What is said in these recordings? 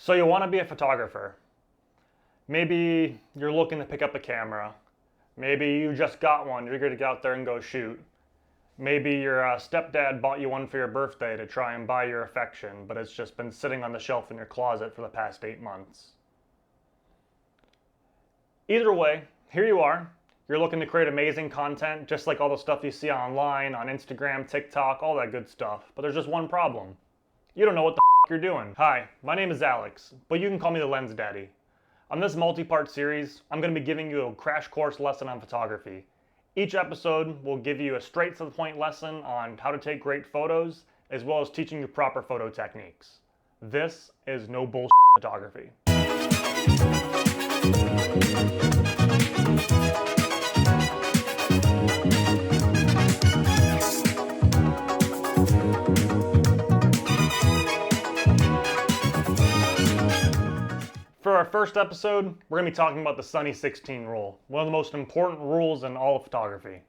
So you want to be a photographer. Maybe you're looking to pick up a camera. Maybe you just got one, you're going to get out there and go shoot. Maybe your stepdad bought you one for your birthday to try and buy your affection, but it's just been sitting on the shelf in your closet for the past 8 months. Either way, here you are. You're looking to create amazing content, just like all the stuff you see online, on Instagram, TikTok, all that good stuff. But there's just one problem. You don't know what the you're doing. Hi, my name is Alex, but you can call me the Lens Daddy. On this multi-part series, I'm going to be giving you a crash course lesson on photography. Each episode will give you a straight to the point lesson on how to take great photos, as well as teaching you proper photo techniques. This is no bullshit photography. For our first episode, we're going to be talking about the Sunny 16 rule, one of the most important rules in all of photography.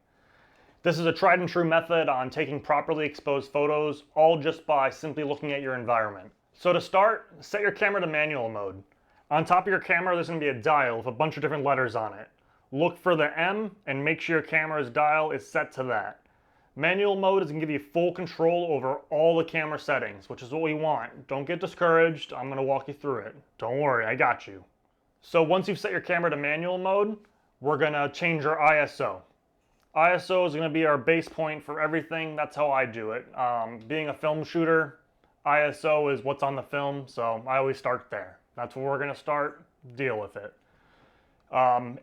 This is a tried and true method on taking properly exposed photos, all just by simply looking at your environment. So to start, set your camera to manual mode. On top of your camera, there's going to be a dial with a bunch of different letters on it. Look for the M and make sure your camera's dial is set to that. Manual mode is going to give you full control over all the camera settings, which is what we want. Don't get discouraged. I'm going to walk you through it. Don't worry, I got you. So once you've set your camera to manual mode, we're going to change our ISO. ISO is going to be our base point for everything. That's how I do it. Being a film shooter, ISO is what's on the film, so I always start there. That's where we're going to start. Deal with it.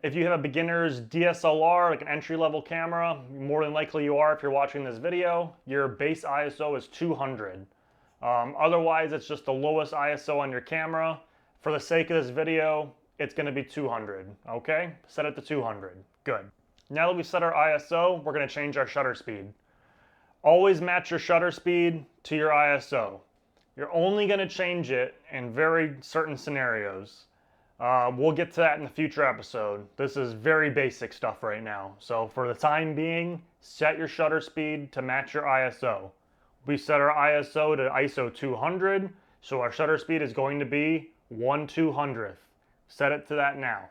If you have a beginner's DSLR, like an entry-level camera, more than likely you are if you're watching this video, your base ISO is 200. Otherwise, it's just the lowest ISO on your camera. For the sake of this video, it's going to be 200, okay? Set it to 200. Good. Now that we've set our ISO, we're going to change our shutter speed. Always match your shutter speed to your ISO. You're only going to change it in very certain scenarios. We'll get to that in the future episode. This is very basic stuff right now. So for the time being, set your shutter speed to match your ISO. We set our ISO to ISO 200, so our shutter speed is going to be 1/200th. Set it to that now.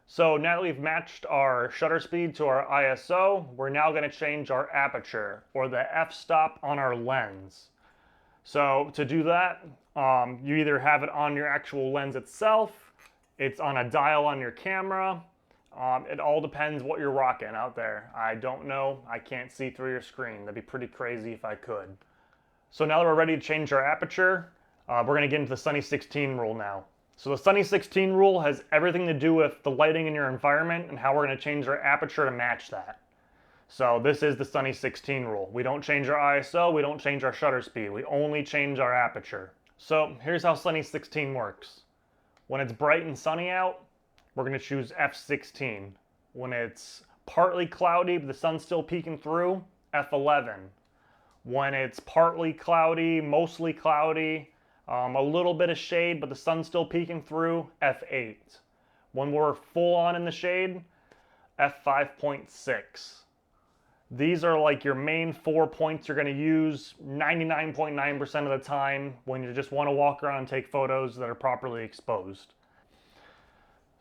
So now that we've matched our shutter speed to our ISO, we're now going to change our aperture, or the f-stop on our lens. So to do that, you either have it on your actual lens itself, it's on a dial on your camera. It all depends what you're rocking out there. I don't know. I can't see through your screen. That'd be pretty crazy if I could. So now that we're ready to change our aperture, we're going to get into the Sunny 16 rule now. So the Sunny 16 rule has everything to do with the lighting in your environment and how we're going to change our aperture to match that. So this is the Sunny 16 rule. We don't change our ISO, we don't change our shutter speed, we only change our aperture. So here's how Sunny 16 works. When it's bright and sunny out, we're going to choose f16. When it's partly cloudy but the sun's still peeking through, f11. When it's partly cloudy, mostly cloudy, a little bit of shade but the sun's still peeking through, f8. When we're full on in the shade, f5.6. These are like your main 4 points you're going to use 99.9% of the time when you just want to walk around and take photos that are properly exposed.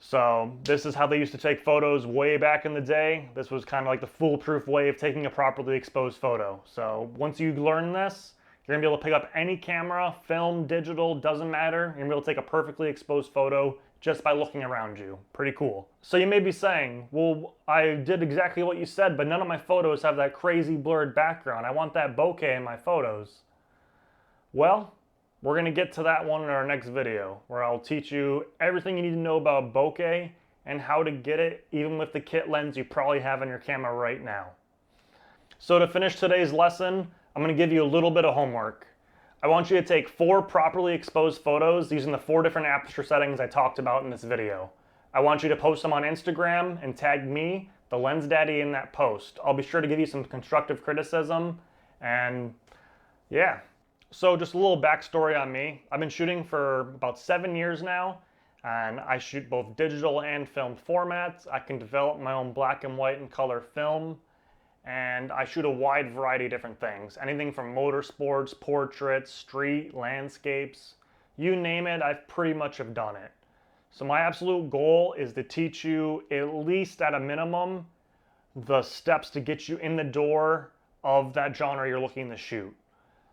So this is how they used to take photos way back in the day. This was kind of like the foolproof way of taking a properly exposed photo. So once you learn this, you're going to be able to pick up any camera, film, digital, doesn't matter. You're going to be able to take a perfectly exposed photo just by looking around you. Pretty cool. So you may be saying, well, I did exactly what you said, but none of my photos have that crazy blurred background. I want that bokeh in my photos. Well, we're going to get to that one in our next video, where I'll teach you everything you need to know about bokeh and how to get it, even with the kit lens you probably have in your camera right now. So to finish today's lesson, I'm going to give you a little bit of homework. I want you to take 4 properly exposed photos using the 4 different aperture settings I talked about in this video. I want you to post them on Instagram and tag me, the Lens Daddy, in that post. I'll be sure to give you some constructive criticism, and yeah. So just a little backstory on me. I've been shooting for about 7 years now, and I shoot both digital and film formats. I can develop my own black and white and color film. And I shoot a wide variety of different things. Anything from motorsports, portraits, street, landscapes, You name it, I've pretty much have done it. So my absolute goal is to teach you, at least at a minimum, the steps to get you in the door of that genre you're looking to shoot.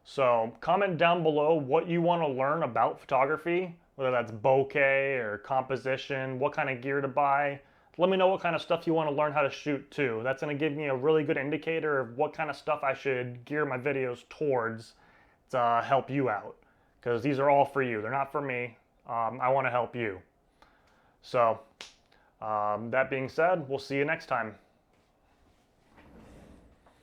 So comment down below what you want to learn about photography, whether that's bokeh or composition, what kind of gear to buy. Let me know what kind of stuff you want to learn how to shoot too. That's going to give me a really good indicator of what kind of stuff I should gear my videos towards to help you out. Because these are all for you. They're not for me. I want to help you. So, that being said, we'll see you next time.